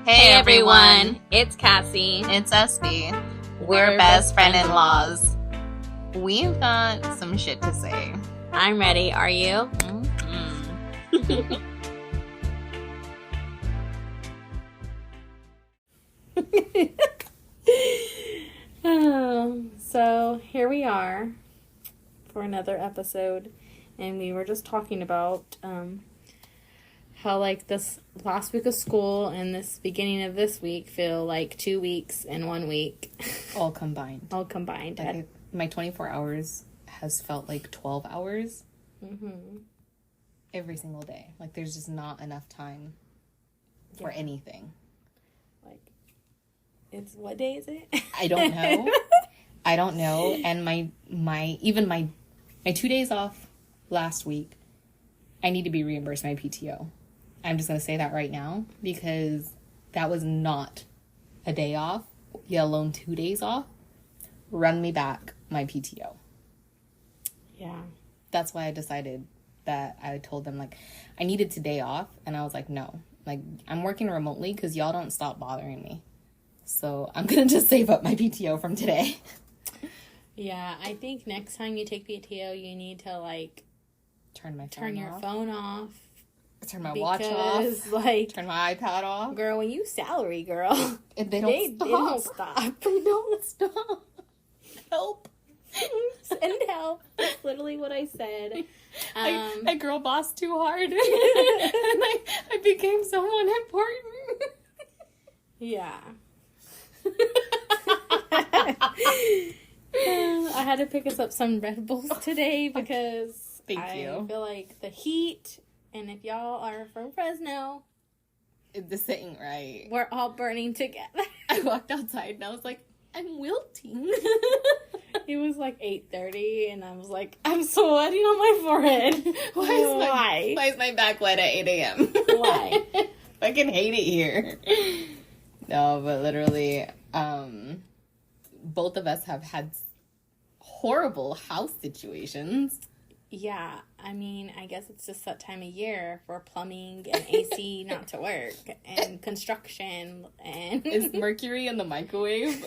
Hey everyone, it's Kassie. It's Espy. We're best friend-in-laws. We've got some shit to say. I'm ready. Are you? So here we are for another episode, and we were just talking about how like this last week of school and this beginning of this week feel like 2 weeks and 1 week. All combined. Like my 24 hours has felt like 12 hours. Every single day. Like there's just not enough time for anything. Like, it's, what day is it? I don't know. And my 2 days off last week, I need to be reimbursed my PTO. I'm just going to say that right now because that was not a day off, yet alone 2 days off. Run me back my PTO. Yeah. That's why I decided that I told them, like, I needed today off. And I was like, no. Like, I'm working remotely because y'all don't stop bothering me. So I'm going to just save up my PTO from today. Yeah, I think next time you take PTO, you need to, like, turn your phone off. Turn my watch off. Like, turn my iPad off. Girl, when you salary, girl. And they don't stop. They don't stop. Help. Send help. That's literally what I said. I girl bossed too hard. And I became someone important. Yeah. I had to pick us up some Red Bulls today because I feel like the heat, and if y'all are from Fresno, this ain't right. We're all burning together. I walked outside and I was like, I'm wilting. It was like 8:30 and I was like, I'm sweating on my forehead. Why is my back wet at 8 a.m.? Why? I fucking hate it here. No, but literally, both of us have had horrible house situations. Yeah, I mean, I guess it's just that time of year for plumbing and AC not to work and construction and... Is Mercury in the microwave?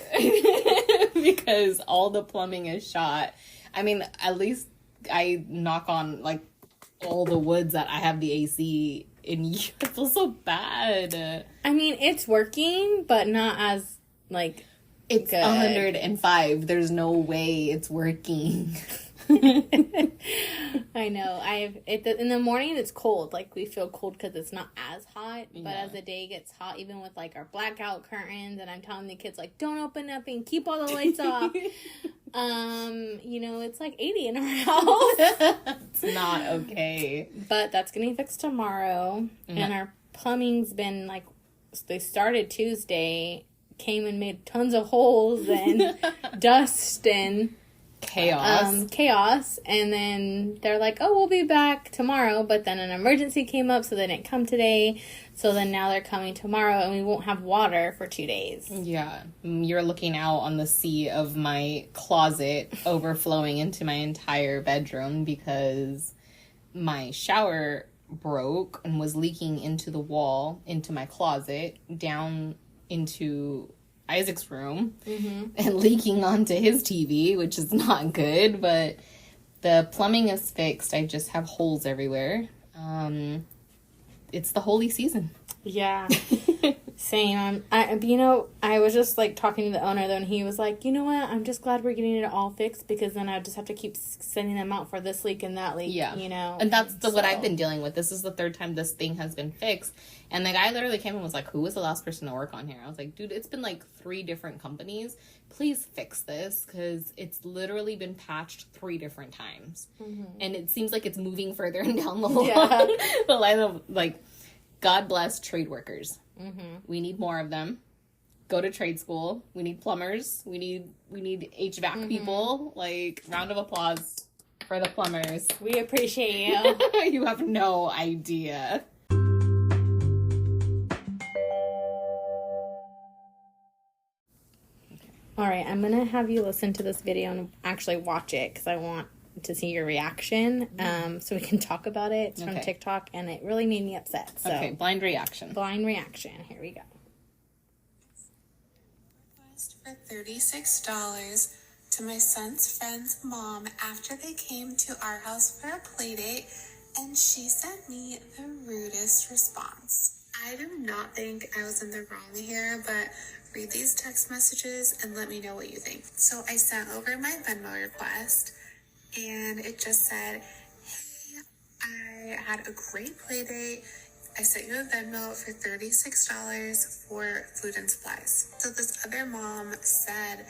Because all the plumbing is shot. I mean, at least I knock on, like, all the woods that I have the AC in. I feel so bad. I mean, it's working, but not as, like, it's good. 105. There's no way it's working. I know. In the morning it's cold. Like, we feel cold because it's not as hot. But as the day gets hot, even with like our blackout curtains, and I'm telling the kids, like, don't open nothing, keep all the lights off. It's like 80 in our house. It's not okay. But that's getting fixed tomorrow. Mm-hmm. And our plumbing's been like, they started Tuesday, came and made tons of holes and dust and chaos, and then they're like, oh, we'll be back tomorrow, but then an emergency came up, so they didn't come today, so then now they're coming tomorrow, and we won't have water for 2 days. Yeah, you're looking out on the sea of my closet overflowing into my entire bedroom because my shower broke and was leaking into the wall, into my closet, down into Isaac's room, and leaking onto his TV, which is not good, but the plumbing is fixed. I just have holes everywhere. It's the holy season. Yeah. Same. I was just like talking to the owner though, and he was like, you know what? I'm just glad we're getting it all fixed because then I just have to keep sending them out for this leak and that leak. Yeah. And that's what I've been dealing with. This is the third time this thing has been fixed. And the guy literally came and was like, who was the last person to work on here? I was like, dude, it's been like 3 different companies. Please fix this because it's literally been patched 3 different times. And it seems like it's moving further and down the line. Yeah. The line of, like, God bless trade workers. We need more of them. Go to trade school. We need plumbers. We need HVAC people. Like, round of applause for the plumbers. We appreciate you. You have no idea. All right, I'm gonna have you listen to this video and actually watch it because I want to see your reaction, so we can talk about it. It's from TikTok, and it really made me upset. So. Okay, blind reaction. Blind reaction. Here we go. For $36 to my son's friend's mom after they came to our house for a play date, and she sent me the rudest response. I do not think I was in the wrong here, but read these text messages and let me know what you think. So I sent over my Venmo request, and it just said, hey, I had a great play date. I sent you a Venmo for $36 for food and supplies. So this other mom said,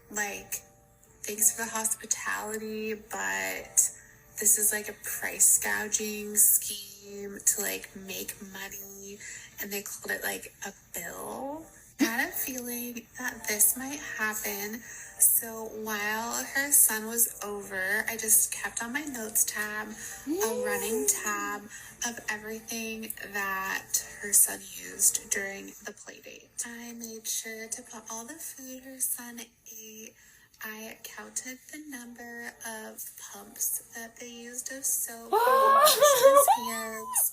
like, thanks for the hospitality, but this is like a price gouging scheme to like make money, and they called it like a bill. I had a feeling that this might happen, so while her son was over, I just kept on my notes tab a running tab of everything that her son used during the play date. I made sure to put all the food her son ate. I counted the number of pumps that they used of soap to wash his hands.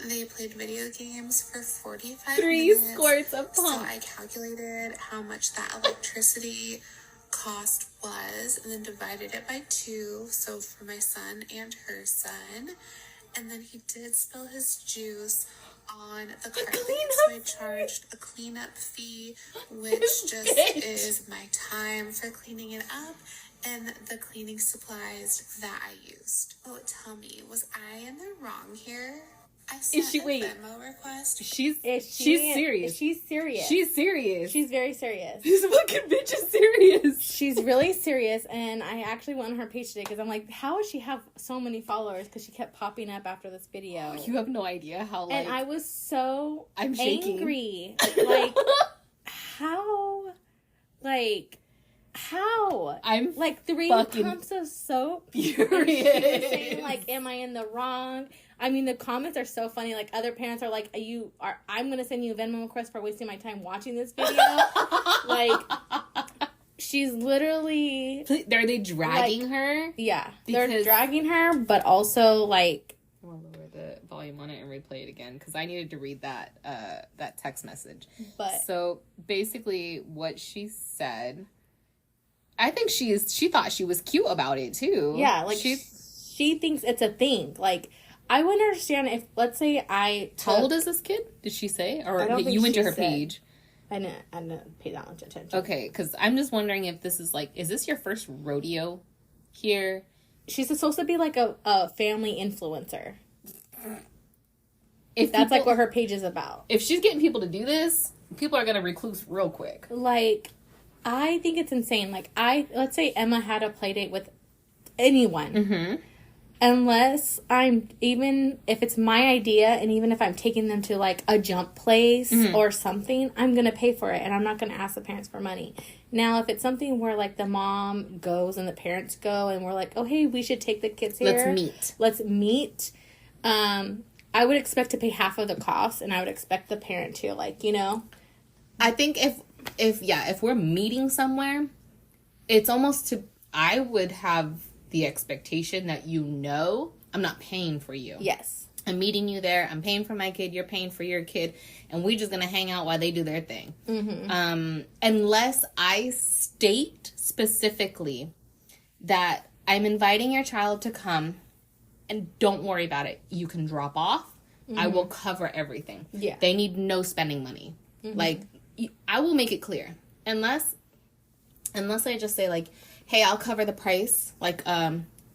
They played video games for 45 3 minutes. squirts of pump. So I calculated how much that electricity cost was and then divided it by 2. So for my son and her son. And then he did spill his juice on the carpet, so I charged a cleanup fee, which just is my time for cleaning it up and the cleaning supplies that I used. Oh, tell me, was I in the wrong here? I sent a Venmo request. She's serious. She's serious. She's serious. She's very serious. This fucking bitch is serious. She's really serious, and I actually went on her page today because I'm like, how does she have so many followers? Because she kept popping up after this video. You have no idea how, like... And I was so I'm shaking. angry. Like, how? Like... How? I'm like 3 pumps of soap. Furious. Saying, like, am I in the wrong? I mean, the comments are so funny. Like, other parents are like, I'm gonna send you a Venmo request for wasting my time watching this video. Like, she's literally. Are they dragging her? Yeah, they're dragging her, but also like. I'm gonna lower the volume on it and replay it again because I needed to read that text message. But so basically, what she said. I think she thought she was cute about it too. Yeah, like she thinks it's a thing. Like, I wouldn't understand if, let's say, How old is this kid? Did she say? Or you went to her page? I didn't pay that much attention. Okay, because I'm just wondering if this is like, is this your first rodeo here? She's supposed to be like a family influencer. If that's like what her page is about. If she's getting people to do this, people are gonna recluse real quick. Like, I think it's insane. Like, let's say Emma had a play date with anyone. Mm-hmm. Unless even if it's my idea, and even if I'm taking them to, like, a jump place or something, I'm going to pay for it, and I'm not going to ask the parents for money. Now, if it's something where, like, the mom goes and the parents go, and we're like, oh, hey, we should take the kids here. Let's meet. I would expect to pay half of the cost, and I would expect the parent to, like, you know. I think if we're meeting somewhere, it's almost I would have the expectation that I'm not paying for you. Yes. I'm meeting you there. I'm paying for my kid. You're paying for your kid. And we're just going to hang out while they do their thing. Mm-hmm. Unless I state specifically that I'm inviting your child to come and don't worry about it. You can drop off. Mm-hmm. I will cover everything. Yeah. They need no spending money. Mm-hmm. Like, I will make it clear. Unless I just say, like, hey, I'll cover the price, like,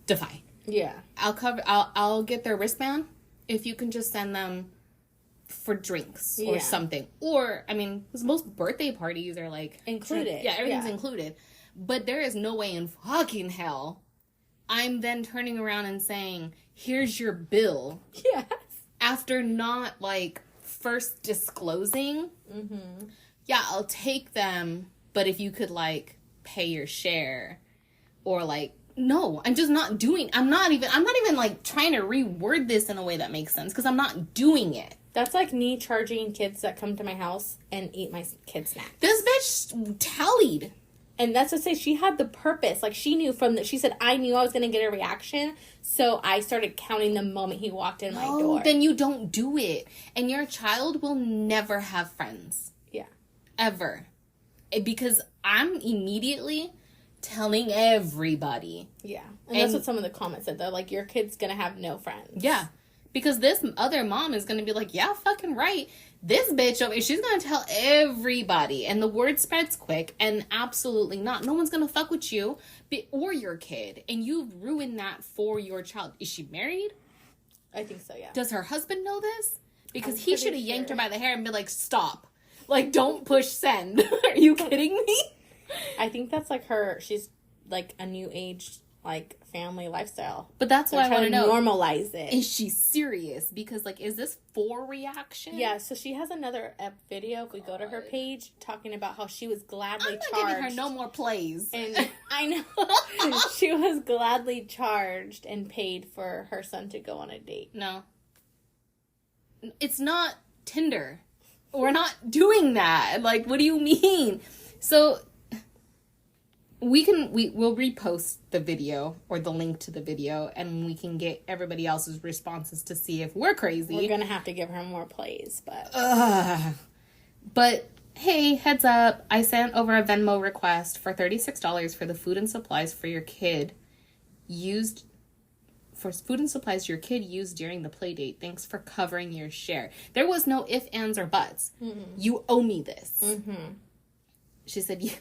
Defy. Yeah. I'll get their wristband if you can just send them for drinks or something. Or, I mean, because most birthday parties are, like... included. Yeah, everything's included. But there is no way in fucking hell I'm then turning around and saying, here's your bill. Yes. After not, like, first disclosing. Mm-hmm. Yeah, I'll take them, but if you could, like, pay your share... Or, like, no, I'm just not doing... I'm not even, like, trying to reword this in a way that makes sense. Because I'm not doing it. That's like me charging kids that come to my house and eat my kids' snacks. This bitch tallied. And that's to say she had the purpose. Like, she knew she said, I knew I was going to get a reaction. So I started counting the moment he walked in my door. Then you don't do it. And your child will never have friends. Yeah. Ever. because I'm immediately telling everybody. Yeah. And that's what some of the comments said. They're like, your kid's going to have no friends. Yeah. Because this other mom is going to be like, yeah, fucking right. This bitch over here, she's going to tell everybody. And the word spreads quick. And absolutely not. No one's going to fuck with you or your kid. And you've ruined that for your child. Is she married? I think so, yeah. Does her husband know this? Because he should have yanked her by the hair and been like, stop. Like, don't push send. Are you kidding me? I think that's like she's like a new age, like, family lifestyle. But that's why I want to know. Normalize it. Is she serious? Because, like, is this for reaction? Yeah, so she has another video, if we go to her page, talking about how she was gladly charged. I'm not giving her no more plays. And I know. She was gladly charged and paid for her son to go on a date. No. It's not Tinder. We're not doing that. Like, what do you mean? So we'll repost the video or the link to the video, and we can get everybody else's responses to see if we're crazy. We're gonna have to give her more plays, but but hey, heads up, I sent over a Venmo request for $36 for the food and supplies for your kid used during the play date. Thanks for covering your share. There was no ifs, ands, or buts. Mm-hmm. You owe me this. Mm-hmm. She said, yeah,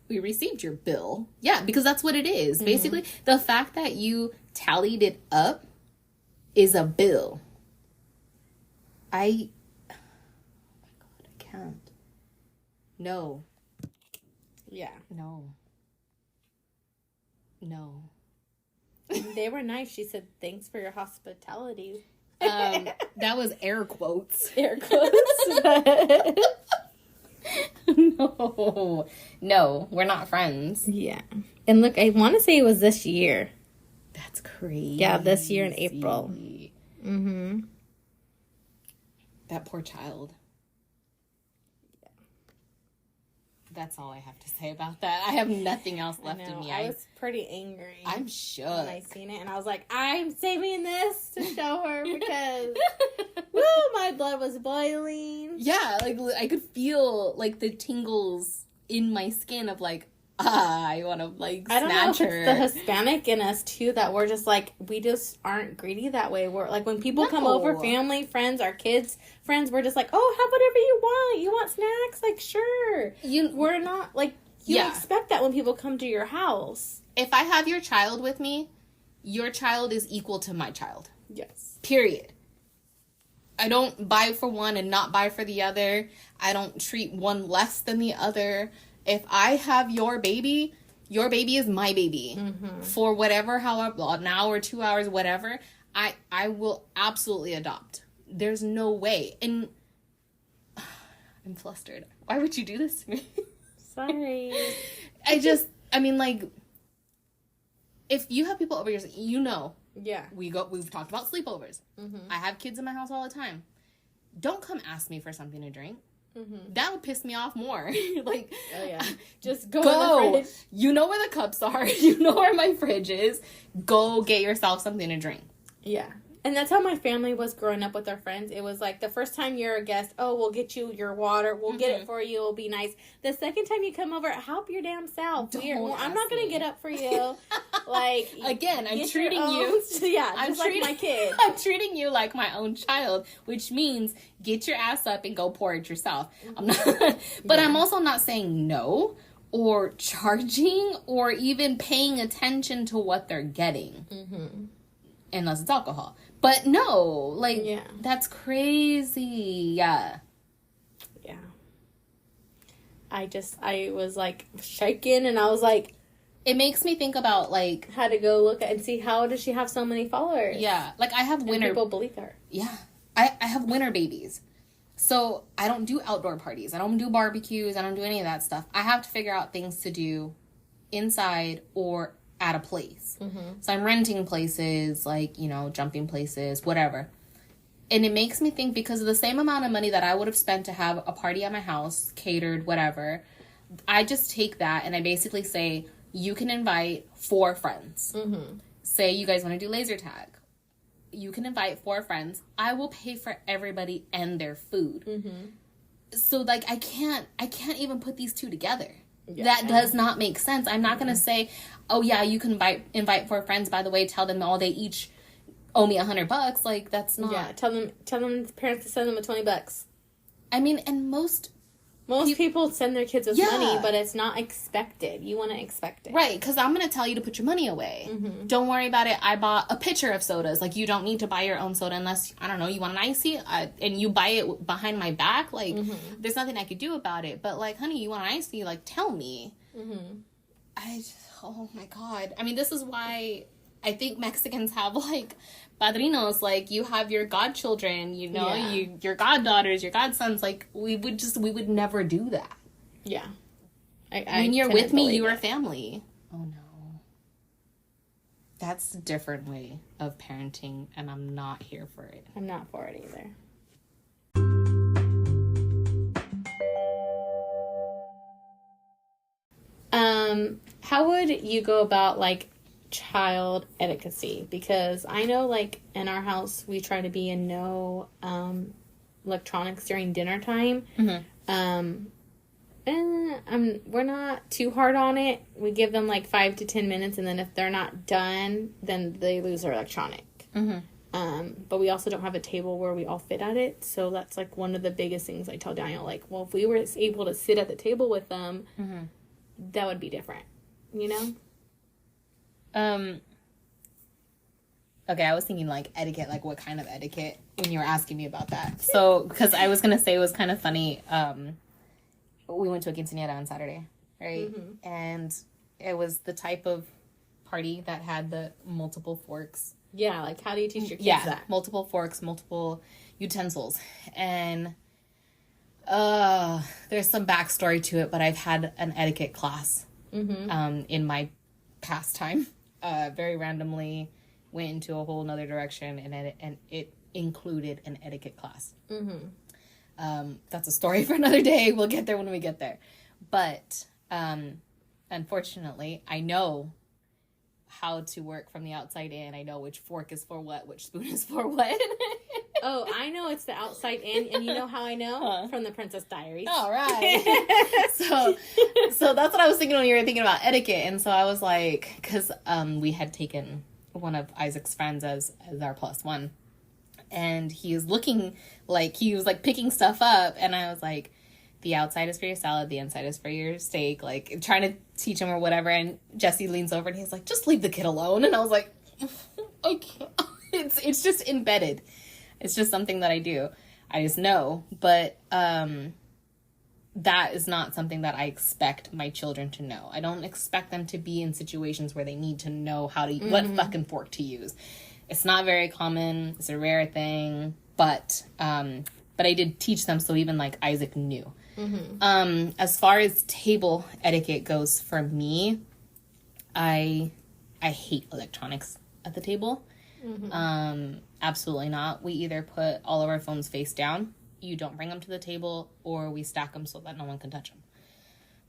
we received your bill. Yeah, because that's what it is. Mm-hmm. Basically, the fact that you tallied it up is a bill. Oh my God, I can't. No. Yeah. No. They were nice. She said, thanks for your hospitality. That was air quotes. Air quotes. No, we're not friends. Yeah. And look, I want to say it was this year. That's crazy. Yeah, this year in April. Mm-hmm. That poor child. That's all I have to say about that. I have nothing else left in me. I was pretty angry. I'm shook when I seen it, and I was like, I'm saving this to show her because, woo, my blood was boiling. Yeah, like I could feel like the tingles in my skin of like, I want to like snatch her. I don't know if it's the Hispanic in us too that we're just like, we just aren't greedy that way. We're like, when people come over, family, friends, our kids, friends, we're just like, oh, have whatever you want. You want snacks? Like, sure. We're not like, you expect that when people come to your house. If I have your child with me, your child is equal to my child. Yes. Period. I don't buy for one and not buy for the other. I don't treat one less than the other. If I have your baby is my baby. Mm-hmm. For whatever, however, an hour, 2 hours, whatever, I will absolutely adopt. There's no way. And I'm flustered. Why would you do this to me? Sorry. I mean, like, if you have people over here, you know. Yeah. We've talked about sleepovers. Mm-hmm. I have kids in my house all the time. Don't come ask me for something to drink. Mm-hmm. That'll piss me off more. Like, oh yeah, just go. In the fridge. You know where the cups are. You know where my fridge is. Go get yourself something to drink. Yeah, and that's how my family was growing up with our friends. It was like the first time you're a guest, oh, we'll get you your water. We'll get it for you. It'll be nice. The second time you come over, help your damn self. I'm not gonna get up for you. Like, again, I'm treating you. Yeah, I'm like my kid. I'm treating you like my own child, which means get your ass up and go pour it yourself. I'm not, but I'm also not saying no or charging or even paying attention to what they're getting, unless it's alcohol. But no, like that's crazy. Yeah. I was like shaking, and I was like. It makes me think about, like... How to go look at and see how does she have so many followers. Yeah. Like, I have winter... And people believe her. Yeah. I have winter babies. So, I don't do outdoor parties. I don't do barbecues. I don't do any of that stuff. I have to figure out things to do inside or at a place. Mm-hmm. So, I'm renting places, like, you know, jumping places, whatever. And it makes me think, because of the same amount of money that I would have spent to have a party at my house, catered, whatever, I just take that and I basically say... You can invite 4 friends. Mm-hmm. Say you guys want to do laser tag. You can invite 4 friends. I will pay for everybody and their food. Mm-hmm. So, like, I can't even put these two together. Yeah. That does not make sense. I'm not going to say, oh, yeah, you can invite 4 friends. By the way, tell them all they each owe me $100. Like, that's not. Yeah, tell them parents to send them $20. I mean, and most people send their kids with money, but it's not expected. You want to expect it. Right, because I'm going to tell you to put your money away. Mm-hmm. Don't worry about it. I bought a pitcher of sodas. Like, you don't need to buy your own soda unless, I don't know, you want an icy, and you buy it behind my back. Like, there's nothing I could do about it. But, like, honey, you want an icy? Like, tell me. Mm-hmm. Oh, my God. I mean, this is why I think Mexicans have, like, padrinos. Like, you have your godchildren, you know, your goddaughters, your godsons. Like, we would never do that. Yeah. When you're with me, you are family. Oh, no. That's a different way of parenting, and I'm not here for it. I'm not for it either. How would you go about, like, child etiquette? Because I know, like, in our house we try to be in no electronics during dinner time. And we're not too hard on it. We give them like 5 to 10 minutes, and then if they're not done, then they lose their electronic. But we also don't have a table where we all fit at it, so that's like one of the biggest things I tell Daniel, like, well, if we were able to sit at the table with them, that would be different, you know? Okay, I was thinking, like, etiquette, like, what kind of etiquette, when you were asking me about that. So, because I was going to say it was kind of funny, we went to a quinceañera on Saturday, right? And it was the type of party that had the multiple forks. Yeah, like, how do you teach your kids that? Multiple forks, multiple utensils. And there's some backstory to it, but I've had an etiquette class in my pastime. Very randomly went into a whole nother direction, and it included an etiquette class. That's a story for another day. We'll get there when we get there. But unfortunately, I know how to work from the outside in. I know which fork is for what, which spoon is for what. Oh, I know it's the outside in, and you know how I know? From the Princess Diaries. All right. So that's what I was thinking when you were thinking about etiquette. And so I was like, because we had taken one of Isaac's friends as our +1. And he was looking like he was like picking stuff up. And I was like, the outside is for your salad, the inside is for your steak. Like, trying to teach him or whatever. And Jesse leans over and he's like, just leave the kid alone. And I was like, I can't. It's just embedded. It's just something that I do. I just know. But that is not something that I expect my children to know. I don't expect them to be in situations where they need to know how to what fucking fork to use. It's not very common. It's a rare thing. But I did teach them, so even like Isaac knew. As far as table etiquette goes for me, I hate electronics at the table. Absolutely not. We either put all of our phones face down, you don't bring them to the table, or we stack them so that no one can touch them.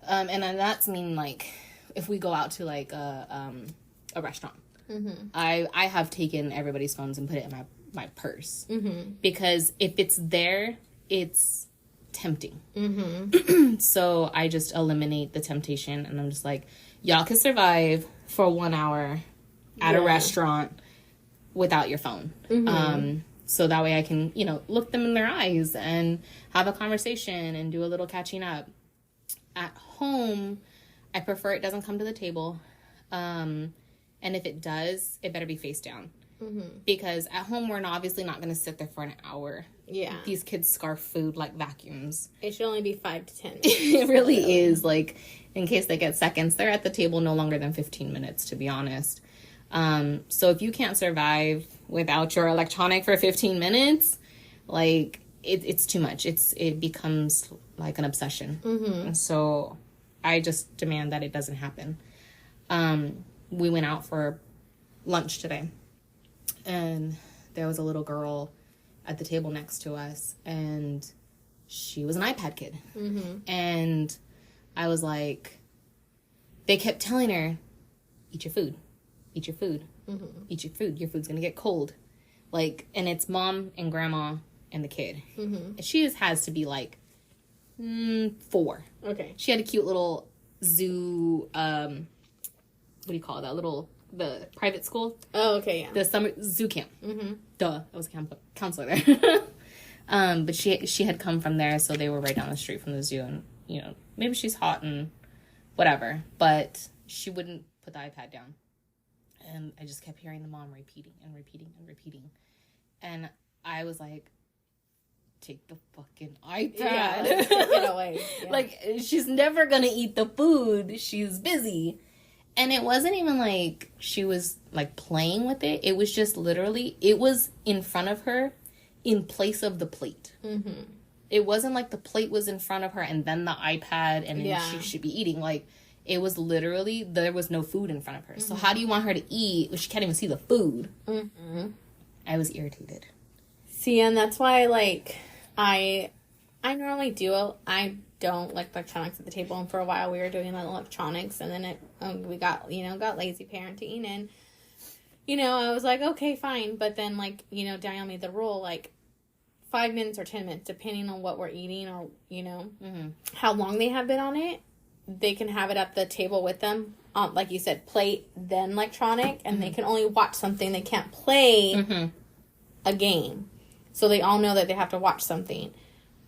And then that's mean, like, if we go out to like a restaurant, I have taken everybody's phones and put it in my purse, because if it's there, it's tempting. So I just eliminate the temptation, and I'm just like, y'all can survive for 1 hour at a restaurant without your phone. So that way I can, look them in their eyes and have a conversation and do a little catching up. At home, I prefer it doesn't come to the table. And if it does, it better be face down. Because at home, we're obviously not going to sit there for an hour. Yeah. These kids scarf food like vacuums. It should only be 5 to 10 minutes. It really is. Like, in case they get seconds, they're at the table no longer than 15 minutes, to be honest. So if you can't survive without your electronic for 15 minutes, like, it's too much. It becomes like an obsession. And so I just demand that it doesn't happen. We went out for lunch today, and there was a little girl at the table next to us, and she was an iPad kid. And I was like, they kept telling her, eat your food. Eat your food. Eat your food. Your food's gonna get cold. Like, and it's mom and grandma and the kid. And she just has to be like 4. Okay. She had a cute little zoo, what do you call that? The private school. Oh, okay, yeah. The summer zoo camp. Mm-hmm. Duh, I was a counselor there. But she had come from there, so they were right down the street from the zoo, and, you know, maybe she's hot and whatever, but she wouldn't put the iPad down. And I just kept hearing the mom repeating and repeating and repeating. And I was like, take the fucking iPad. Yeah, take it away. Yeah. Like, she's never gonna eat the food. She's busy. And it wasn't even like she was, like, playing with it. It was just literally, it was in front of her in place of the plate. Mm-hmm. It wasn't like the plate was in front of her and then the iPad and then she should be eating. Like, it was literally, there was no food in front of her. Mm-hmm. So how do you want her to eat if she can't even see the food? Mm-hmm. I was irritated. See, and that's why, like, I normally I don't like electronics at the table, and for a while we were doing the electronics, and then we got lazy parenting, and, you know, I was like, okay, fine, but then, like, you know, Danielle made the rule, like, 5 minutes or 10 minutes, depending on what we're eating, or, you know, how long they have been on it, they can have it at the table with them, like you said, plate, then electronic, and they can only watch something, they can't play a game. So they all know that they have to watch something.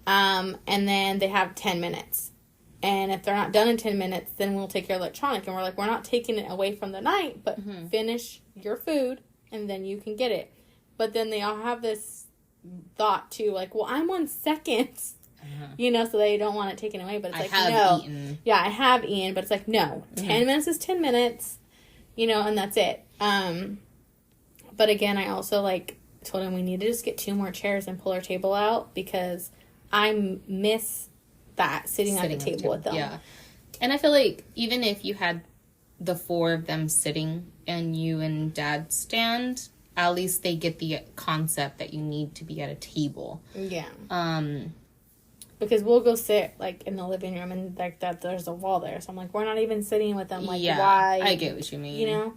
And then they have 10 minutes. And if they're not done in 10 minutes, then we'll take your electronic. And we're like, we're not taking it away from the night, but finish your food, and then you can get it. But then they all have this thought, too, like, well, I'm on seconds. You know, so they don't want it taken away. But it's like, no. Eaten. Yeah, I have eaten. But it's like, no. 10 minutes is 10 minutes. You know, and that's it. But again, I also, like, told him we need to just get 2 more chairs and pull our table out, because I miss that sitting at the table with them. Yeah. And I feel like even if you had the 4 of them sitting and you and Dad stand, at least they get the concept that you need to be at a table. Yeah. Because we'll go sit, like, in the living room, and, like, that there's a wall there. So I'm like, we're not even sitting with them. Like, why? I get what you mean. You know?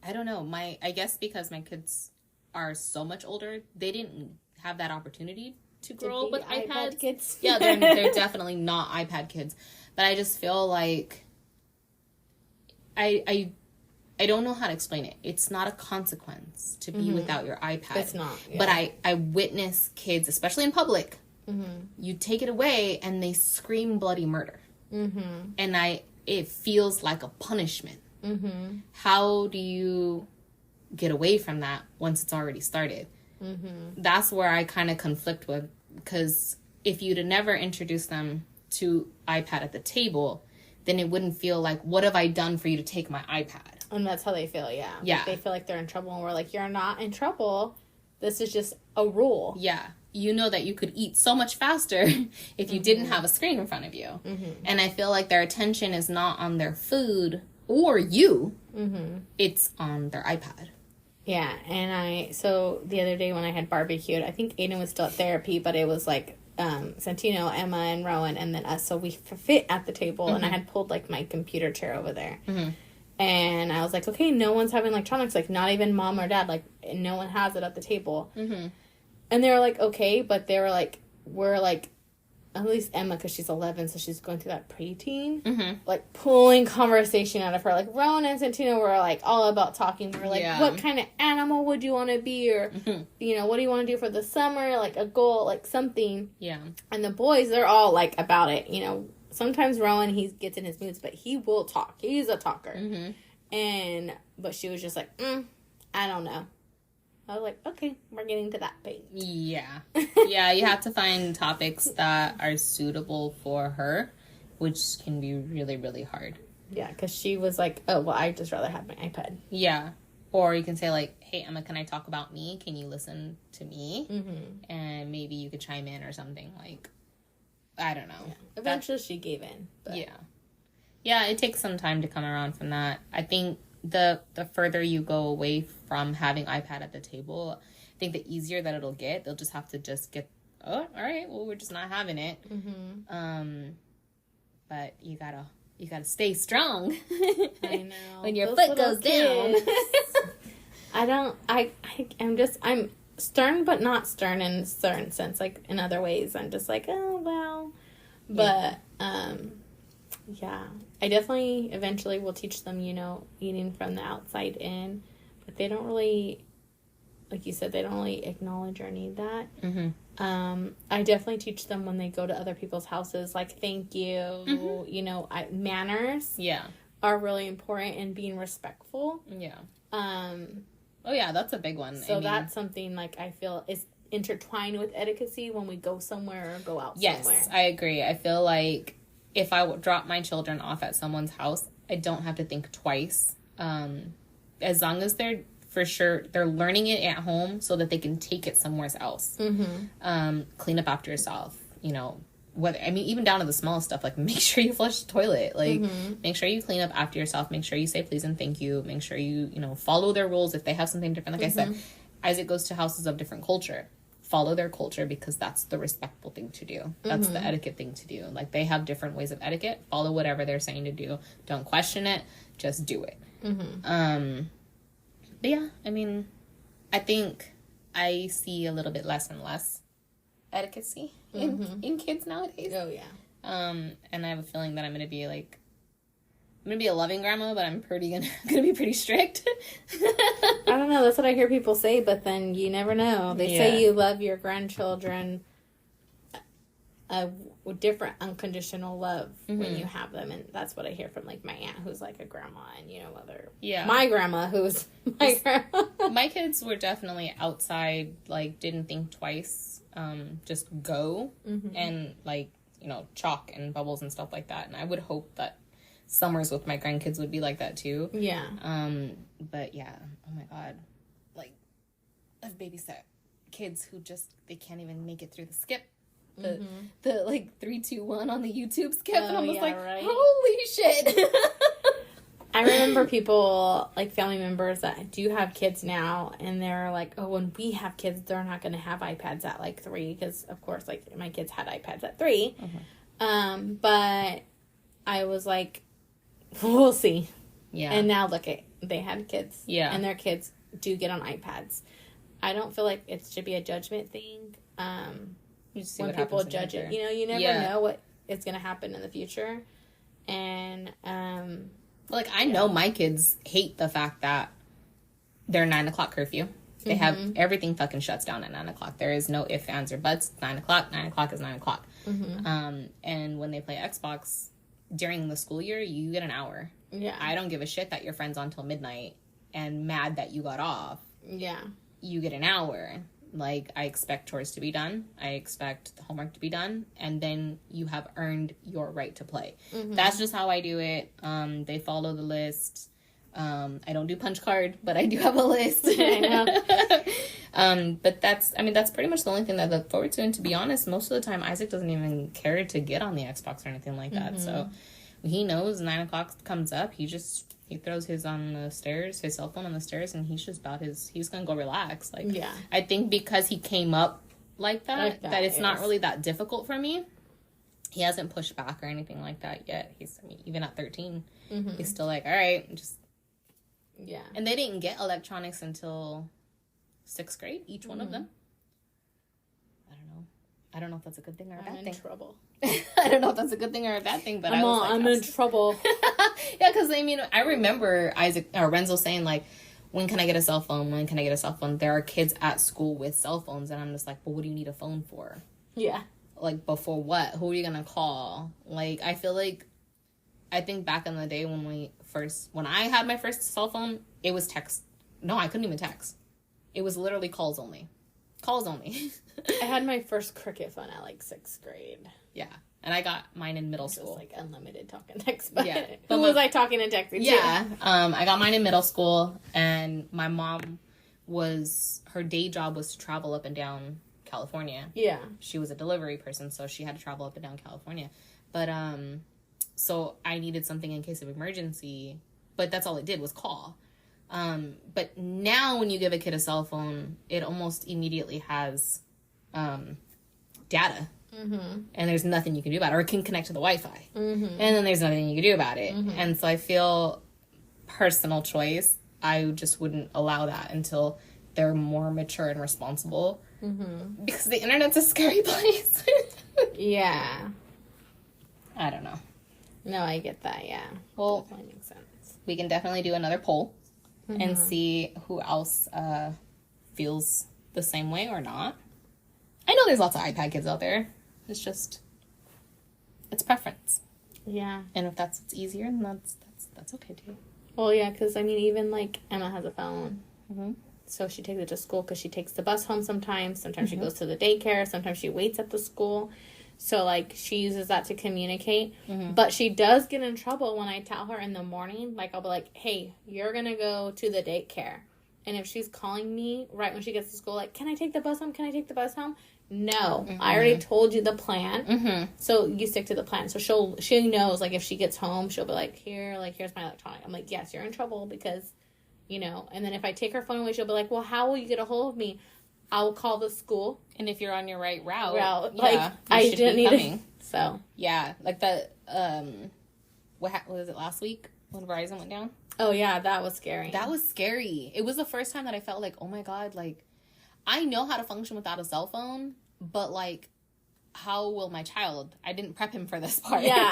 I don't know. I guess because my kids are so much older, they didn't have that opportunity to grow up with iPad kids. Yeah, they're definitely not iPad kids. But I just feel like I don't know how to explain it. It's not a consequence to be without your iPad. It's not. Yeah. But I witness kids, especially in public, you take it away and they scream bloody murder. And it feels like a punishment. How do you get away from that once it's already started? That's where I kind of conflict with, because if you'd have never introduced them to iPad at the table, then it wouldn't feel like, what have I done for you to take my iPad? And that's how they feel, yeah. Yeah. Like, they feel like they're in trouble, and we're like, you're not in trouble. This is just a rule. Yeah. You know that you could eat so much faster if you didn't have a screen in front of you. And I feel like their attention is not on their food or you. It's on their iPad. Yeah, and so the other day when I had barbecued, I think Aiden was still at therapy, but it was like Santino, Emma, and Rowan, and then us, so we fit at the table, and I had pulled, like, my computer chair over there. And I was like, okay, no one's having electronics, like, not even Mom or Dad, like, no one has it at the table. And they were like, okay, but they were like, we're like, at least Emma, because she's 11, so she's going through that preteen, like, pulling conversation out of her. Like, Rowan and Santino were, like, all about talking. We were like, what kind of animal would you want to be? Or, you know, what do you want to do for the summer? Like, a goal, like, something. Yeah. And the boys, they're all, like, about it. You know, sometimes Rowan, he gets in his moods, but he will talk. He's a talker. But she was just like, I don't know. I was like, okay, we're getting to that page. Yeah. Yeah, you have to find topics that are suitable for her, which can be really, really hard. Yeah, because she was like, oh, well, I'd just rather have my iPad. Yeah. Or you can say, like, hey, Emma, can I talk about me? Can you listen to me? And maybe you could chime in or something. Like, I don't know. Yeah. Eventually she gave in. But. Yeah. Yeah, it takes some time to come around from that. I think the further you go away from having iPad at the table, I think the easier that it'll get. They'll just have to just get, oh, all right, well, we're just not having it. But you gotta stay strong. I know. When your foot goes down. I'm stern, but not stern in a certain sense. Like, in other ways, I'm just like, oh, well. But, yeah. I definitely eventually will teach them, you know, eating from the outside in. But they don't really, like you said, they don't really acknowledge or need that. I definitely teach them when they go to other people's houses, like, thank you, you know, manners. Yeah. Are really important, and being respectful. Yeah. Oh, yeah, that's a big one. So that's something, like, I feel is intertwined with etiquette when we go somewhere or go out somewhere. Yes, I agree. I feel like if I drop my children off at someone's house, I don't have to think twice. As long as they're learning it at home so that they can take it somewhere else. Clean up after yourself, you know. Even down to the smallest stuff, like, make sure you flush the toilet, like, make sure you clean up after yourself, make sure you say please and thank you, make sure you know, follow their rules if they have something different. Like I said, Isaac goes to houses of different culture. Follow their culture, because that's the respectful thing to do. That's the etiquette thing to do. Like, they have different ways of etiquette. Follow whatever they're saying to do. Don't question it. Just do it. But yeah, I mean, I think I see a little bit less and less etiquette in kids nowadays. Oh, yeah. And I have a feeling that I'm going to be a loving grandma, but I'm gonna be pretty strict. I don't know. That's what I hear people say, but then you never know. They say you love your grandchildren a different unconditional love when you have them, and that's what I hear from, like, my aunt, who's like a grandma, and, you know, my grandma, who's my grandma. My kids were definitely outside, like, didn't think twice, just go, and, like, you know, chalk and bubbles and stuff like that, and I would hope that summers with my grandkids would be like that too. Yeah. But yeah, oh my god, like, I've babysat kids who they can't even make it through the skip. The like 3, 2, 1 on the YouTube skip, and I'm just like, right? Holy shit. I remember people, like, family members that do have kids now, and they're like, oh, when we have kids, they're not going to have iPads at, like, 3, because, of course, like, my kids had iPads at 3. But I was like, we'll see. Yeah. And now look at, they had kids. Yeah. And their kids do get on iPads. I don't feel like it should be a judgment thing. You see when people judge it, you know, you never know what is going to happen in the future. And, like, I know my kids hate the fact that they're 9 o'clock curfew. They have everything fucking shuts down at 9 o'clock. There is no ifs, ands, or buts. 9 o'clock. 9 o'clock is 9 o'clock. And when they play Xbox during the school year, you get an hour. Yeah. I don't give a shit that your friend's on till midnight and mad that you got off. Yeah. You get an hour. Like, I expect chores to be done. I expect the homework to be done. And then you have earned your right to play. That's just how I do it. They follow the list. I don't do punch card, but I do have a list. I know. But that's pretty much the only thing that I look forward to. And to be honest, most of the time, Isaac doesn't even care to get on the Xbox or anything like that. So he knows 9 o'clock comes up. He throws his on the stairs, his cell phone on the stairs, and he's just he's gonna go relax. Like, yeah. I think because he came up like that it's not really that difficult for me. He hasn't pushed back or anything like that yet. Even at 13, he's still like, all right, just. Yeah. And they didn't get electronics until 6th grade, each one of them. I don't know if that's a good thing or a bad thing. I'm in trouble. I don't know if that's a good thing or a bad thing, but I'm in trouble. Yeah, because, I remember Renzo saying, like, when can I get a cell phone? When can I get a cell phone? There are kids at school with cell phones, and I'm just like, but what do you need a phone for? Yeah. Like, before what? Who are you going to call? Like, I think back in the day when I had my first cell phone, it was text. No, I couldn't even text. It was literally calls only. Calls only. I had my first Cricket phone at, like, 6th grade. Yeah. And I got mine in middle school. Like, unlimited talk and text. But yeah. Who was I talking and texting to? Yeah. I got mine in middle school, and my mom her day job was to travel up and down California. Yeah. She was a delivery person, so she had to travel up and down California. But, so I needed something in case of emergency, but that's all it did was call. But now when you give a kid a cell phone, it almost immediately has data. And there's nothing you can do about it, or it can connect to the Wi-Fi. And then there's nothing you can do about it. And so I feel personal choice, I just wouldn't allow that until they're more mature and responsible. Mm-hmm. Because the internet's a scary place. Yeah. I don't know. No, I get that, yeah. Well, that makes sense. We can definitely do another poll and see who else feels the same way or not. I know there's lots of iPad kids out there. It's just, it's preference. Yeah. And if that's what's easier, then that's okay too. Well, yeah, because, I mean, even, like, Emma has a phone. Mm-hmm. So she takes it to school because she takes the bus home sometimes. Sometimes she goes to the daycare. Sometimes she waits at the school. So, like, she uses that to communicate. Mm-hmm. But she does get in trouble when I tell her in the morning. Like, I'll be like, hey, you're going to go to the daycare. And if she's calling me right when she gets to school, like, can I take the bus home? Can I take the bus home? No. I already told you the plan. So you stick to the plan. So she knows, like, if she gets home, she'll be like, here's my electronic. I'm like, yes, you're in trouble because, you know. And then if I take her phone away, she'll be like, well, how will you get a hold of me? I'll call the school. And if you're on your right route, like, yeah, I didn't need it. So. Yeah, like the, what was it, last week when Verizon went down? Oh, yeah, that was scary. That was scary. It was the first time that I felt like, oh my God, like, I know how to function without a cell phone, but, like, how will my child? I didn't prep him for this part. Yeah,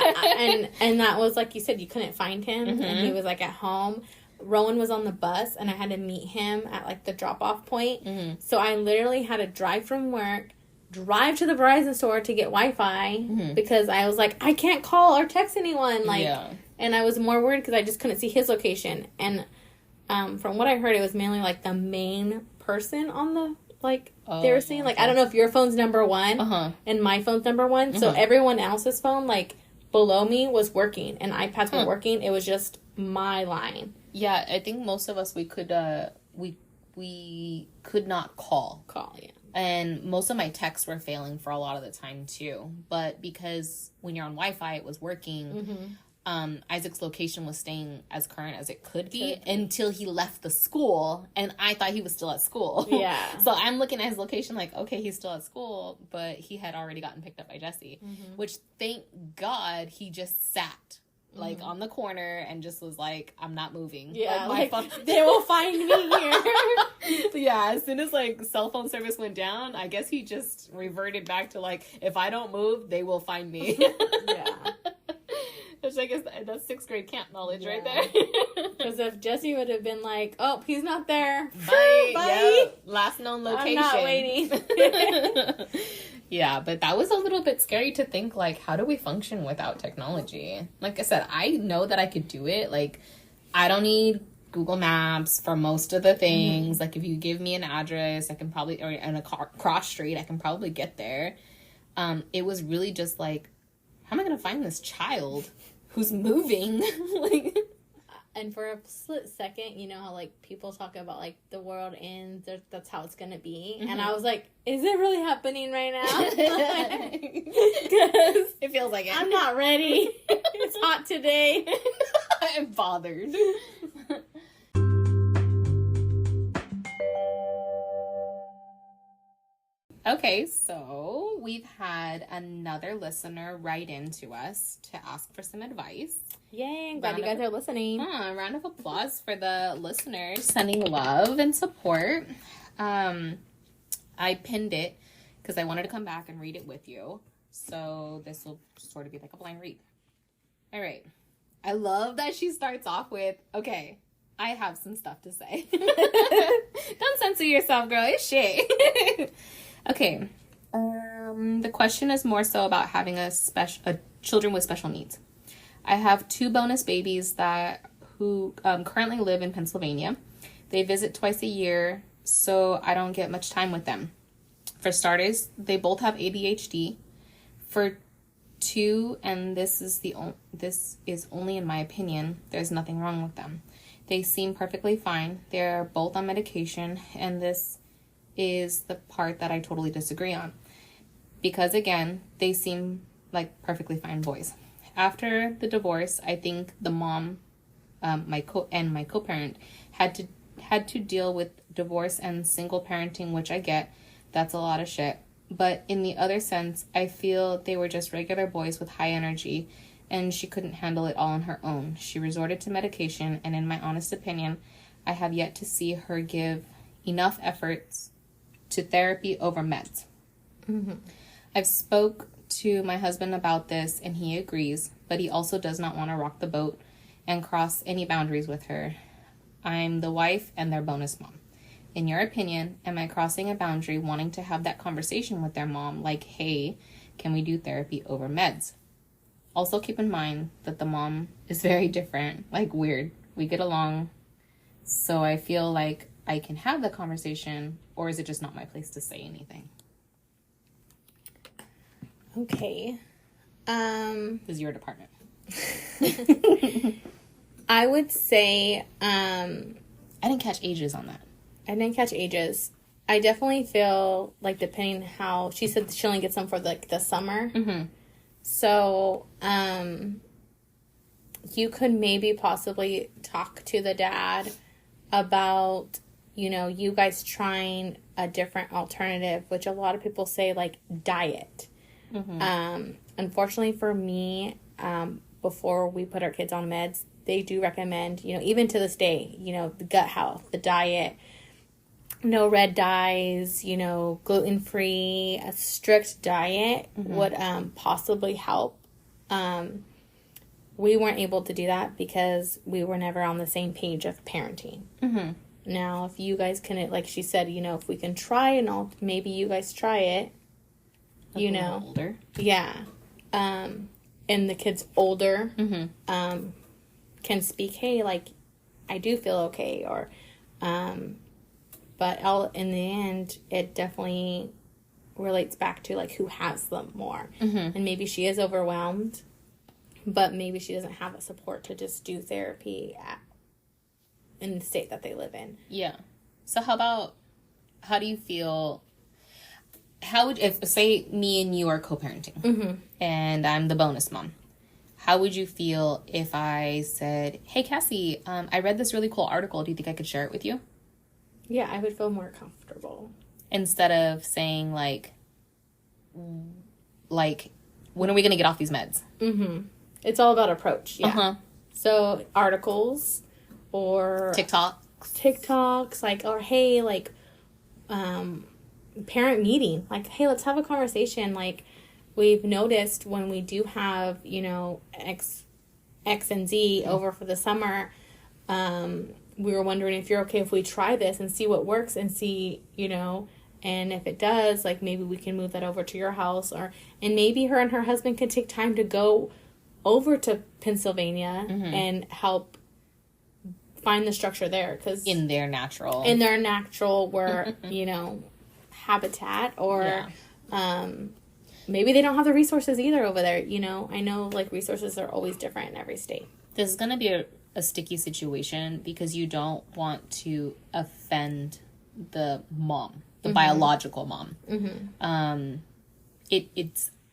and that was, like you said, you couldn't find him, and he was, like, at home. Rowan was on the bus, and I had to meet him at, like, the drop-off point. So I literally had to drive from work, drive to the Verizon store to get Wi-Fi, because I was like, I can't call or text anyone, like, and I was more worried because I just couldn't see his location. And from what I heard, it was mainly, like, the main person on the, like, they were saying, like, I don't know if your phone's number one, and my phone's number one, so everyone else's phone, like, below me was working, and iPads were working. It was just my line. Yeah, I think most of us, we could not call. Yeah. And most of my texts were failing for a lot of the time, too. But because when you're on Wi-Fi, it was working. Isaac's location was staying as current as it could be until he left the school, and I thought he was still at school. Yeah. So I'm looking at his location like, okay, he's still at school, but he had already gotten picked up by Jesse, which, thank God, he just sat like on the corner and just was like, I'm not moving. Yeah, like they will find me here. Yeah, as soon as like cell phone service went down, I guess he just reverted back to like, if I don't move, they will find me. Yeah. Which I guess that's 6th grade camp knowledge right there. Because if Jesse would have been like, oh, he's not there. Bye. Bye. Yep. Last known location. I'm not waiting. Yeah, but that was a little bit scary to think, like, how do we function without technology? Like I said, I know that I could do it. Like, I don't need Google Maps for most of the things. Like, if you give me an address, I can probably, or in a cross street, I can probably get there. It was really just like, how am I going to find this child who's moving? Like, and for a split second, you know how, like, people talk about, like, the world ends, that's how it's going to be. And I was like, is it really happening right now? Because it feels like it. I'm not ready. It's hot today. I'm bothered. Okay, so we've had another listener write in to us to ask for some advice. Yay, I'm glad you guys are listening. A round of applause for the listeners sending love and support. I pinned it because I wanted to come back and read it with you. So this will sort of be like a blind read. All right. I love that she starts off with, okay, I have some stuff to say. Don't censor yourself, girl. It's shit. Okay, the question is more so about having children with special needs. I have 2 bonus babies who currently live in Pennsylvania. They visit twice a year, so I don't get much time with them. For starters, they both have ADHD. For 2, and this is only in my opinion, there's nothing wrong with them. They seem perfectly fine. They're both on medication, and this is the part that I totally disagree on. Because again, they seem like perfectly fine boys. After the divorce, I think the mom, my co-parent, had to deal with divorce and single parenting, which I get. That's a lot of shit. But in the other sense, I feel they were just regular boys with high energy, and she couldn't handle it all on her own. She resorted to medication, and in my honest opinion, I have yet to see her give enough efforts to therapy over meds. I've spoke to my husband about this and he agrees, but he also does not want to rock the boat and cross any boundaries with her. I'm the wife and their bonus mom. In your opinion, am I crossing a boundary wanting to have that conversation with their mom, like, hey, can we do therapy over meds? Also keep in mind that the mom is very different, like weird. We get along, so I feel like I can have the conversation, or is it just not my place to say anything? Okay. This is your department. I would say, I didn't catch ages on that. I didn't catch ages. I definitely feel like depending how, she said she only gets them for like the summer. So, you could maybe possibly talk to the dad about, you know, you guys trying a different alternative, which a lot of people say like diet. Unfortunately for me, before we put our kids on meds, they do recommend, you know, even to this day, you know, the gut health, the diet, no red dyes, you know, gluten-free, a strict diet would possibly help. We weren't able to do that because we were never on the same page of parenting. Now, if you guys can, like she said, you know, if we can try and maybe you guys try it, Like you a know. little older. Yeah. And the kid's older, can speak, hey, like, I do feel okay, or, but in the end, it definitely relates back to, like, who has them more. And maybe she is overwhelmed, but maybe she doesn't have the support to just do therapy in the state that they live in. Yeah. So how do you feel, if, say, me and you are co-parenting, and I'm the bonus mom, how would you feel if I said, hey, Cassie, I read this really cool article. Do you think I could share it with you? Yeah, I would feel more comfortable. Instead of saying, like, when are we going to get off these meds? It's all about approach, yeah. So, articles or... TikToks, like, or hey, like, parent meeting. Like, hey, let's have a conversation. Like, we've noticed when we do have, you know, X and Z over for the summer, we were wondering if you're okay if we try this and see what works and see, you know, and if it does, like, maybe we can move that over to your house, and maybe her and her husband can take time to go over to Pennsylvania and help find the structure there, because in their natural where you know, habitat, or maybe they don't have the resources either over there. You know, I know, like, resources are always different in every state. This is going to be a sticky situation because you don't want to offend the mom, the biological mom. I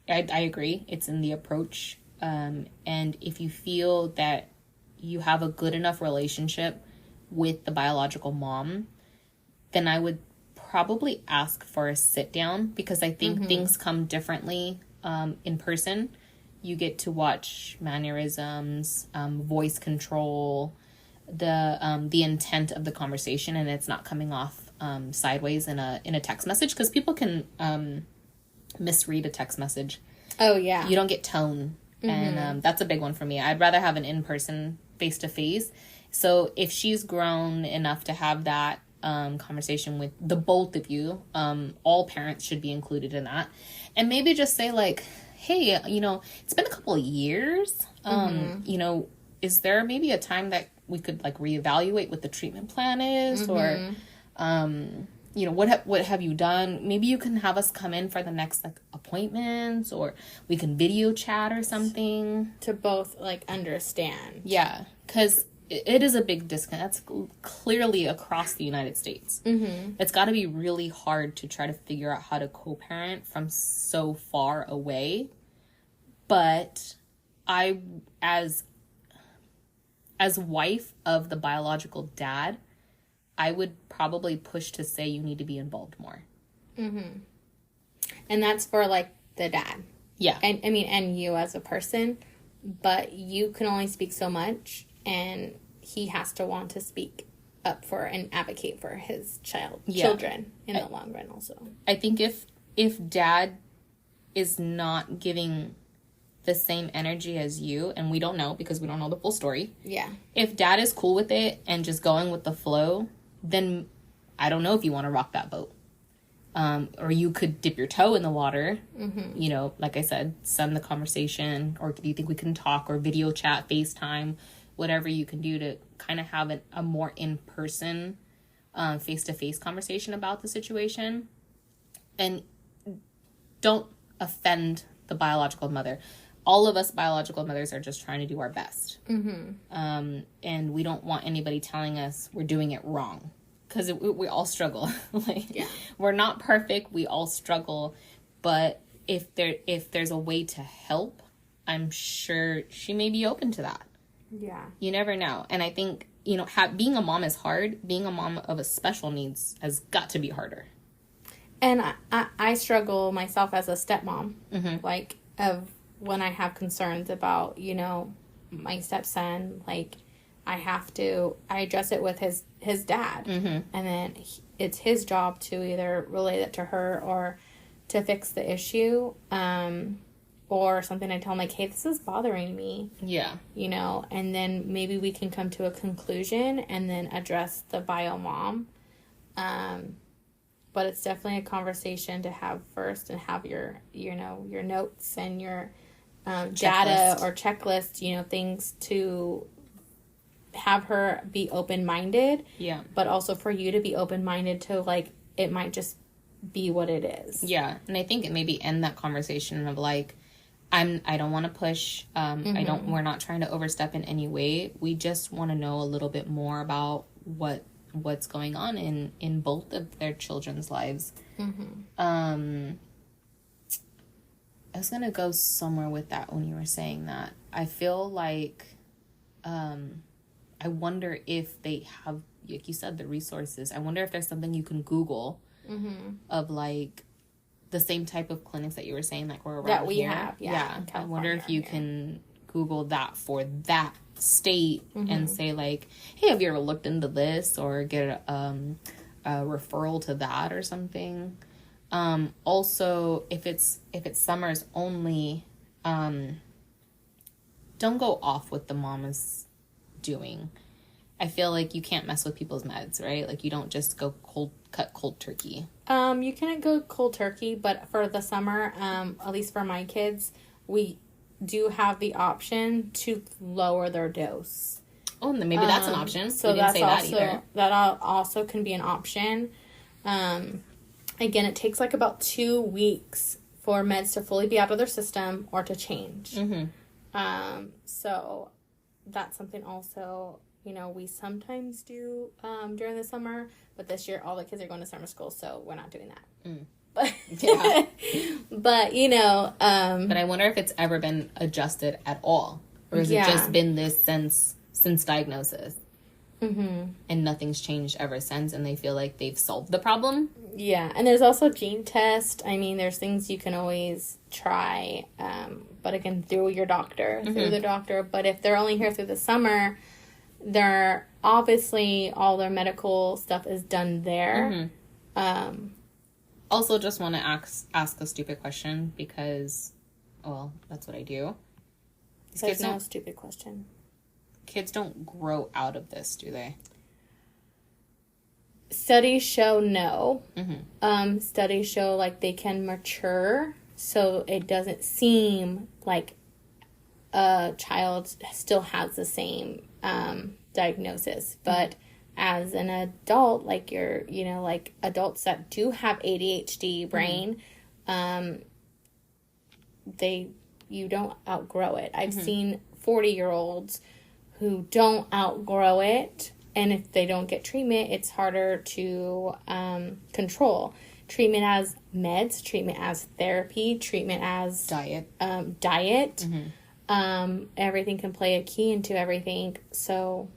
agree. It's in the approach. And if you feel that you have a good enough relationship with the biological mom, then I would probably ask for a sit down, because I think things come differently in person. You get to watch mannerisms, voice control, the intent of the conversation, and it's not coming off sideways in a text message, because people can misread a text message. Oh yeah, you don't get tone, and that's a big one for me. I'd rather have an in-person, face-to-face. So if she's grown enough to have that conversation with the both of you, all parents should be included in that, and maybe just say, like, hey, you know, it's been a couple of years, you know, is there maybe a time that we could, like, reevaluate what the treatment plan is, or you know, what have you done? Maybe you can have us come in for the next, like, appointments, or we can video chat or something to both, like, understand. Yeah, because it is a big disconnect. That's clearly across the United States. It's got to be really hard to try to figure out how to co-parent from so far away. But I, as wife of the biological dad, I would probably push to say you need to be involved more. And that's for, like, the dad. Yeah. And I mean, and you as a person, but you can only speak so much, and he has to want to speak up for and advocate for his children in the long run also. I think if dad is not giving the same energy as you, and we don't know because we don't know the full story. Yeah. If dad is cool with it and just going with the flow, then I don't know if you want to rock that boat. Or you could dip your toe in the water, you know, like I said, send the conversation, or do you think we can talk or video chat, FaceTime, whatever you can do to kind of have a more in-person, face-to-face conversation about the situation. And don't offend the biological mother. All of us biological mothers are just trying to do our best. And we don't want anybody telling us we're doing it wrong. Because we all struggle. We're not perfect. We all struggle. But if there's a way to help, I'm sure she may be open to that. Yeah. You never know. And I think, you know, being a mom is hard. Being a mom of a special needs has got to be harder. And I struggle myself as a stepmom. Like, of when I have concerns about, you know, my stepson, like, I address it with his dad. And then it's his job to either relay it to her or to fix the issue. Or something I tell him, like, hey, this is bothering me. Yeah. You know, and then maybe we can come to a conclusion and then address the bio mom. But it's definitely a conversation to have first, and have your notes and your data or checklist, you know, things to have her be open-minded. Yeah. But also for you to be open-minded to, like, it might just be what it is. Yeah. And I think it maybe end that conversation of, like, I don't want to push. We're not trying to overstep in any way. We just want to know a little bit more about what's going on in both of their children's lives. I was gonna go somewhere with that when you were saying that. I feel like I wonder if they have, like you said, the resources. I wonder if there's something you can Google of, like, the same type of clinics that you were saying, like, we're around that we here. have. Yeah. I wonder if you can Google that for that state and say, like, hey, have you ever looked into this, or get a referral to that or something. Also, if it's summers only, don't go off what the mom is doing. I feel like you can't mess with people's meds, right? Like, you don't just go cut cold turkey. You can go cold turkey, but for the summer, at least for my kids, we do have the option to lower their dose. Oh, and then maybe that's an option. So we didn't say that also, either. that also can be an option. Again, it takes like about 2 weeks for meds to fully be out of their system or to change. So that's something also, you know, we sometimes do during the summer, but this year all the kids are going to summer school, so we're not doing that. But Yeah. but you know, But I wonder if it's ever been adjusted at all, or has it just been this since diagnosis, and nothing's changed ever since, and they feel like they've solved the problem. Yeah, and there's also gene test. I mean, there's things you can always try, but again, through your doctor, through the doctor. But if they're only here through the summer, they're obviously all their medical stuff is done there. Also, just want to ask a stupid question because, well, that's what I do. There's no stupid question. Kids don't grow out of this, do they? Studies show no. Studies show, like, they can mature, so it doesn't seem like a child still has the same diagnosis. But as an adult, like, like adults that do have ADHD brain, you don't outgrow it. I've seen 40-year-olds who don't outgrow it, and if they don't get treatment, it's harder to control. Treatment as meds, treatment as therapy, treatment as Diet. Everything can play a key into everything. So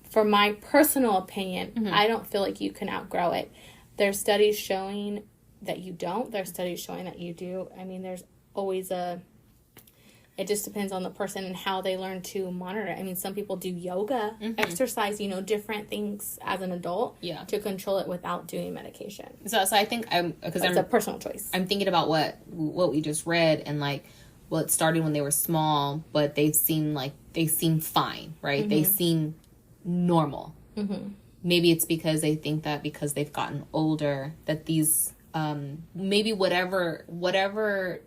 for my personal opinion, I don't feel like you can outgrow it. There's studies showing that you don't. There's studies showing that you do. I mean, there's always it just depends on the person and how they learn to monitor it. I mean, some people do yoga, exercise, different things as an adult to control it without doing medication. So I think it's a personal choice. I'm thinking about what we just read, and like, well, it started when they were small, but they seem fine, right? They seem normal. Maybe it's because they think that because they've gotten older that these maybe whatever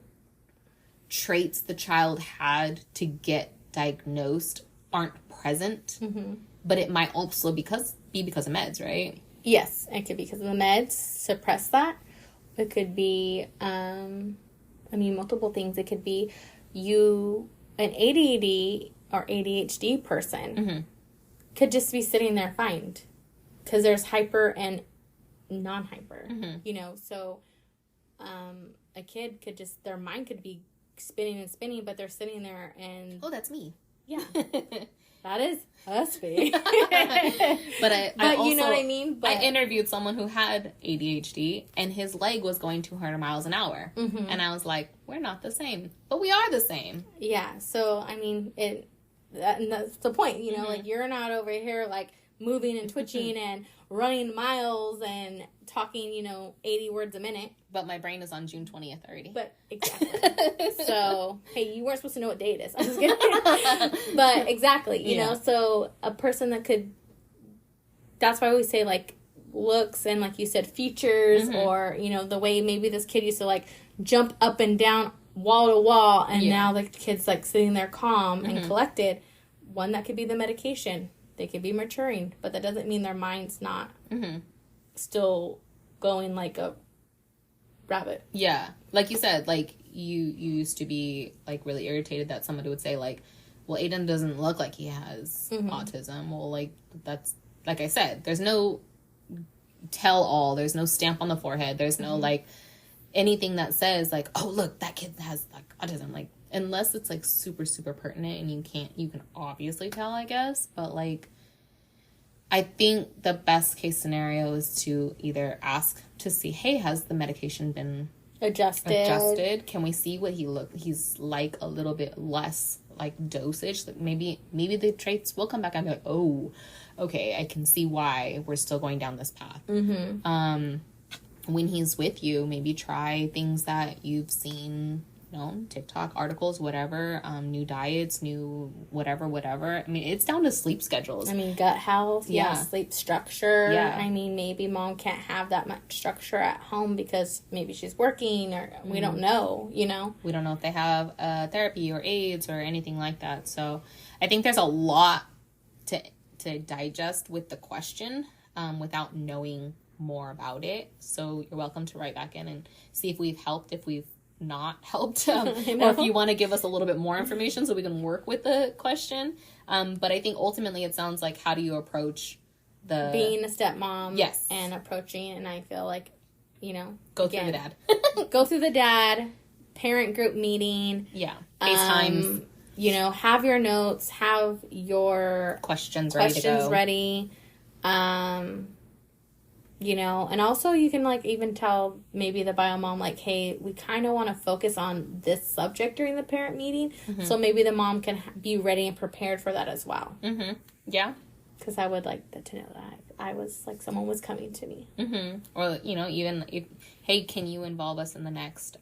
traits the child had to get diagnosed aren't present, but it might also be because of meds, right? Yes, it could be because of the meds suppress that. It could be multiple things. It could be an ADD or ADHD person could just be sitting there fine because there's hyper and non-hyper, so a kid could just, their mind could be spinning and spinning, but they're sitting there and... Oh, that's me. Yeah. That is Espy. But I also, you know what I mean? But I interviewed someone who had ADHD, and his leg was going 200 miles an hour. And I was like, we're not the same. But we are the same. Yeah, so, I mean, that's the point, like, you're not over here, like, moving and twitching and running miles and talking, 80 words a minute. But my brain is on June 20th already. But, exactly. So, hey, you weren't supposed to know what day it is. I'm just kidding. But, exactly, you know, so a person that could, that's why I always say, like, looks and, like you said, features, or, the way maybe this kid used to, like, jump up and down wall to wall, and now the kid's, like, sitting there calm and collected. One, that could be the medication. They could be maturing, but that doesn't mean their mind's not still going like a rabbit. Yeah. Like you said, like, you used to be, like, really irritated that somebody would say, like, well, Aiden doesn't look like he has autism. Well, like, that's, like I said, there's no tell-all. There's no stamp on the forehead. There's no, like, anything that says, like, oh, look, that kid has, like, autism. Like, unless it's, like, super, super pertinent and you can obviously tell, I guess. But, like, I think the best case scenario is to either ask to see, hey, has the medication been adjusted? Can we see what he's like a little bit less, like, dosage? Like, maybe the traits will come back and be like, oh, okay, I can see why we're still going down this path. When he's with you, maybe try things that you've seen, TikTok, articles, whatever, new diets, new whatever. I mean, it's down to sleep schedules. I mean, gut health, sleep structure. Yeah. I mean, maybe mom can't have that much structure at home because maybe she's working, or we don't know, We don't know if they have therapy or aids or anything like that. So I think there's a lot to digest with the question without knowing more about it. So you're welcome to write back in and see if we've helped, if we've not helped, or if you want to give us a little bit more information so we can work with the question. But I think ultimately it sounds like, how do you approach being a stepmom? Yes. And approaching, and I feel like, go through the dad. Go through the dad, parent group meeting. Yeah. FaceTime. Have your notes, have your questions ready to go. And also you can, like, even tell maybe the bio mom, like, hey, we kind of want to focus on this subject during the parent meeting. So maybe the mom can be ready and prepared for that as well. Yeah. Because I would like to know that I was, like, someone was coming to me. Or, even if, hey, can you involve us in the next,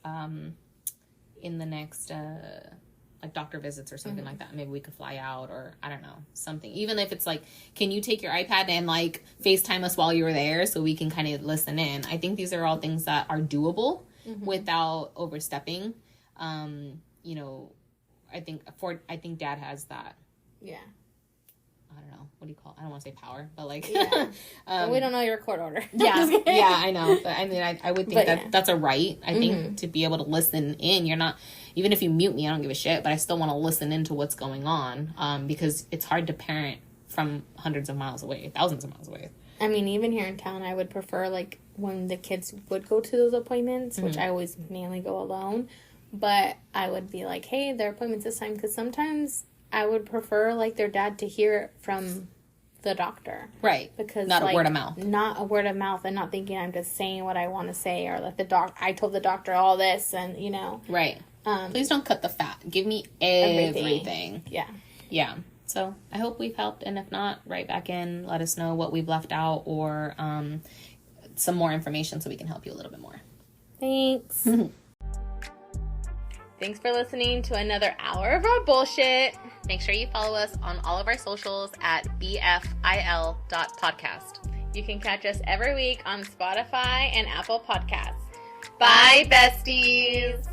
like, doctor visits or something like that. Maybe we could fly out, or I don't know, something. Even if it's like, can you take your iPad and, like, FaceTime us while you're there so we can kind of listen in? I think these are all things that are doable without overstepping. I think dad has that. Yeah. I don't know. What do you call it? I don't want to say power, but, like... Yeah. We don't know your court order. Yeah, I know. But, I mean, I would think that's a right, I think, to be able to listen in. You're not... Even if you mute me, I don't give a shit, but I still want to listen into what's going on, because it's hard to parent from hundreds of miles away, thousands of miles away. I mean, even here in town, I would prefer, like, when the kids would go to those appointments, which I always mainly go alone, but I would be like, hey, their appointment's this time, because sometimes I would prefer, like, their dad to hear it from the doctor. Right. Because, not, like, a word of mouth. Not a word of mouth, and not thinking I'm just saying what I want to say, or, like, I told the doctor all this, and, Right. Please don't cut the fat. Give me everything. Yeah. Yeah. So I hope we've helped. And if not, write back in. Let us know what we've left out or some more information so we can help you a little bit more. Thanks. Thanks for listening to another hour of our bullshit. Make sure you follow us on all of our socials at bfil.podcast. You can catch us every week on Spotify and Apple Podcasts. Bye, besties.